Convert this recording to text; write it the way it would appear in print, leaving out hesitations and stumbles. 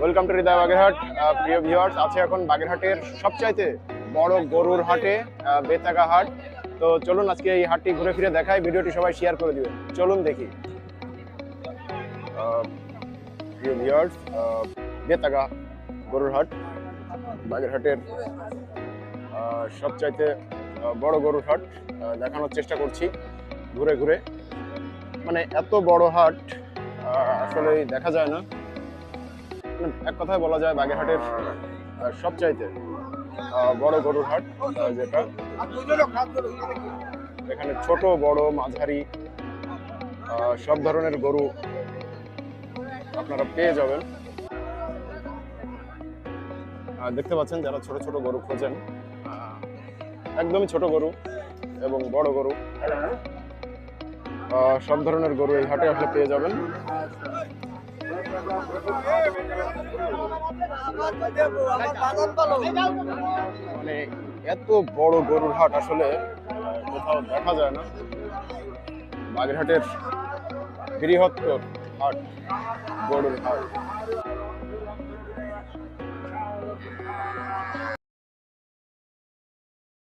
Welcome to হৃদয় বাগেরহাট। প্রিয় viewers, আছে এখন বাগেরহাটের সবচাইতে বড় গরুর হাটে, বেতাগা হাট। তো চলুন আজকে এই হাটটি ঘুরে ফিরে দেখাই, ভিডিওটি সবাই শেয়ার করে দিবেন। চলুন দেখি। প্রিয় ভিউয়ার্স, বেতাগা গরুর হাট বাগেরহাটের সবচাইতে বড় গরুর হাট দেখানোর চেষ্টা করছি ঘুরে ঘুরে। মানে এত বড় হাট আসলে দেখা যায় না। এক কথায় বলা যায় বাগেরহাটের সবচাইতে বড় গরুর হাট, যেটা এখানে ছোট বড় মাঝারি সব ধরনের গরু আপনারা পেয়ে যাবেন। দেখতে পাচ্ছেন যারা ছোট ছোট গরু খোঁজেন, একদমই ছোট গরু এবং বড় গরু সব ধরনের গরু এই হাটে আসলে পেয়ে যাবেন। মানে এত বড় গরুর হাট আসলে কোথাও দেখা যায় না। বাগেরহাটের বৃহত্তর হাট গরুর হাট।